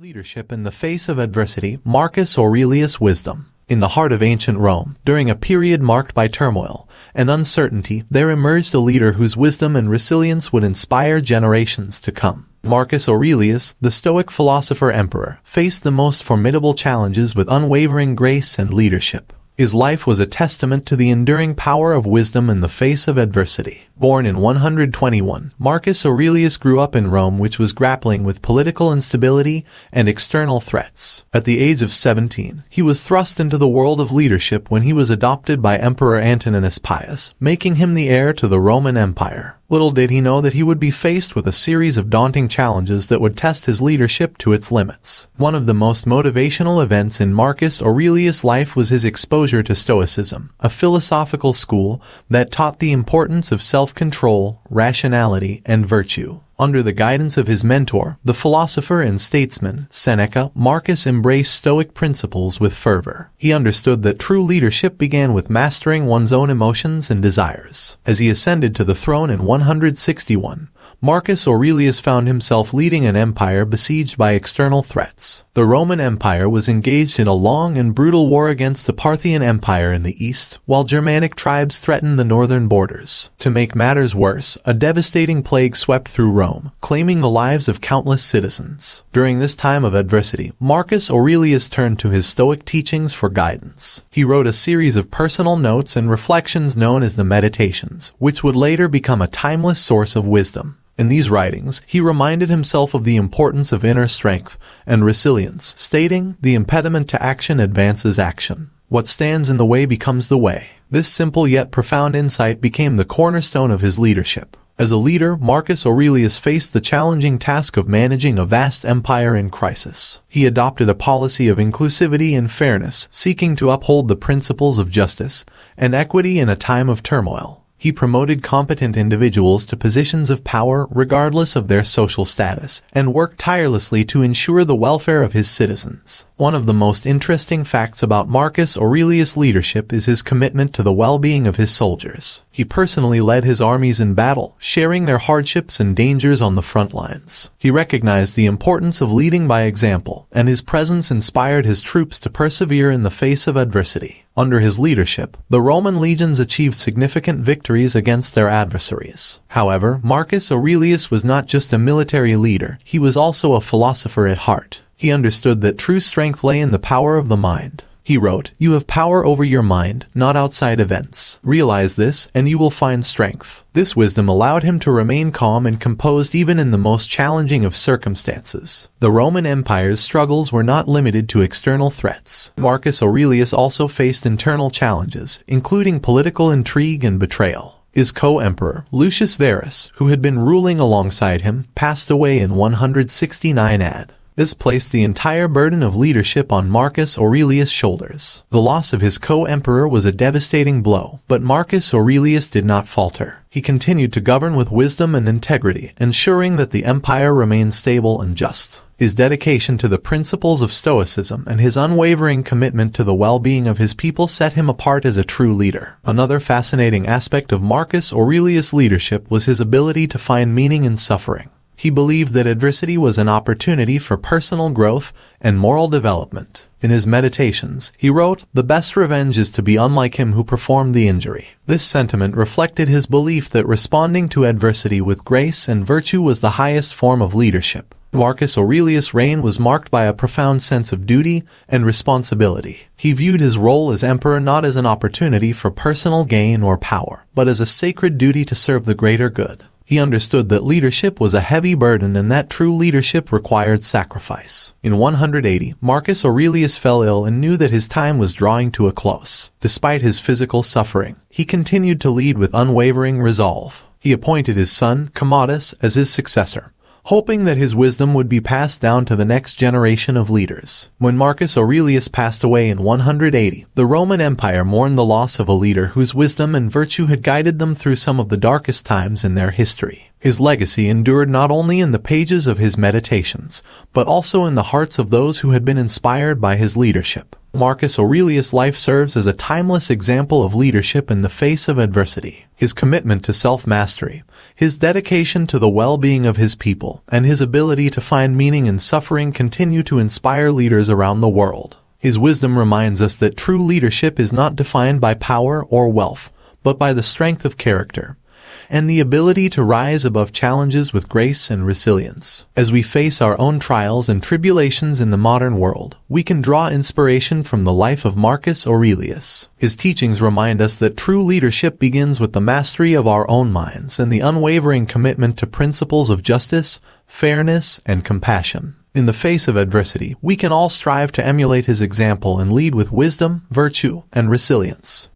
Leadership in the face of adversity. Marcus Aurelius' wisdom. In the heart of ancient Rome, during a period marked by turmoil and uncertainty, there emerged a leader whose wisdom and resilience would inspire generations to come. Marcus Aurelius, the Stoic philosopher-emperor, faced the most formidable challenges with unwavering grace and leadership. His life was a testament to the enduring power of wisdom in the face of adversity. Born in 121, Marcus Aurelius grew up in Rome, which was grappling with political instability and external threats. At the age of 17, he was thrust into the world of leadership when he was adopted by Emperor Antoninus Pius, making him the heir to the Roman Empire. Little did he know that he would be faced with a series of daunting challenges that would test his leadership to its limits. One of the most motivational events in Marcus Aurelius' life was his exposure to Stoicism, a philosophical school that taught the importance of self-control, rationality, and virtue. Under the guidance of his mentor, the philosopher and statesman, Seneca, Marcus embraced Stoic principles with fervor. He understood that true leadership began with mastering one's own emotions and desires. As he ascended to the throne in 161, Marcus Aurelius found himself leading an empire besieged by external threats. The Roman Empire was engaged in a long and brutal war against the Parthian Empire in the east, while Germanic tribes threatened the northern borders. To make matters worse, a devastating plague swept through Rome, claiming the lives of countless citizens. During this time of adversity, Marcus Aurelius turned to his Stoic teachings for guidance. He wrote a series of personal notes and reflections known as the Meditations, which would later become a timeless source of wisdom. In these writings, he reminded himself of the importance of inner strength and resilience, stating, "The impediment to action advances action. What stands in the way becomes the way." This simple yet profound insight became the cornerstone of his leadership. As a leader, Marcus Aurelius faced the challenging task of managing a vast empire in crisis. He adopted a policy of inclusivity and fairness, seeking to uphold the principles of justice and equity in a time of turmoil. He promoted competent individuals to positions of power regardless of their social status, and worked tirelessly to ensure the welfare of his citizens. One of the most interesting facts about Marcus Aurelius' leadership is his commitment to the well-being of his soldiers. He personally led his armies in battle, sharing their hardships and dangers on the front lines. He recognized the importance of leading by example, and his presence inspired his troops to persevere in the face of adversity. Under his leadership, the Roman legions achieved significant victories against their adversaries. However, Marcus Aurelius was not just a military leader, he was also a philosopher at heart. He understood that true strength lay in the power of the mind. He wrote, "You have power over your mind, not outside events. Realize this, and you will find strength." This wisdom allowed him to remain calm and composed even in the most challenging of circumstances. The Roman Empire's struggles were not limited to external threats. Marcus Aurelius also faced internal challenges, including political intrigue and betrayal. His co-emperor, Lucius Verus, who had been ruling alongside him, passed away in 169 AD. This placed the entire burden of leadership on Marcus Aurelius' shoulders. The loss of his co-emperor was a devastating blow, but Marcus Aurelius did not falter. He continued to govern with wisdom and integrity, ensuring that the empire remained stable and just. His dedication to the principles of Stoicism and his unwavering commitment to the well-being of his people set him apart as a true leader. Another fascinating aspect of Marcus Aurelius' leadership was his ability to find meaning in suffering. He believed that adversity was an opportunity for personal growth and moral development. In his Meditations, he wrote, "The best revenge is to be unlike him who performed the injury." This sentiment reflected his belief that responding to adversity with grace and virtue was the highest form of leadership. Marcus Aurelius' reign was marked by a profound sense of duty and responsibility. He viewed his role as emperor not as an opportunity for personal gain or power, but as a sacred duty to serve the greater good. He understood that leadership was a heavy burden and that true leadership required sacrifice. In 180, Marcus Aurelius fell ill and knew that his time was drawing to a close. Despite his physical suffering, he continued to lead with unwavering resolve. He appointed his son, Commodus, as his successor, hoping that his wisdom would be passed down to the next generation of leaders. When Marcus Aurelius passed away in 180, the Roman Empire mourned the loss of a leader whose wisdom and virtue had guided them through some of the darkest times in their history. His legacy endured not only in the pages of his Meditations, but also in the hearts of those who had been inspired by his leadership. Marcus Aurelius' life serves as a timeless example of leadership in the face of adversity. His commitment to self-mastery, his dedication to the well-being of his people, and his ability to find meaning in suffering continue to inspire leaders around the world. His wisdom reminds us that true leadership is not defined by power or wealth, but by the strength of character and the ability to rise above challenges with grace and resilience. As we face our own trials and tribulations in the modern world, we can draw inspiration from the life of Marcus Aurelius. His teachings remind us that true leadership begins with the mastery of our own minds and the unwavering commitment to principles of justice, fairness, and compassion. In the face of adversity, we can all strive to emulate his example and lead with wisdom, virtue, and resilience.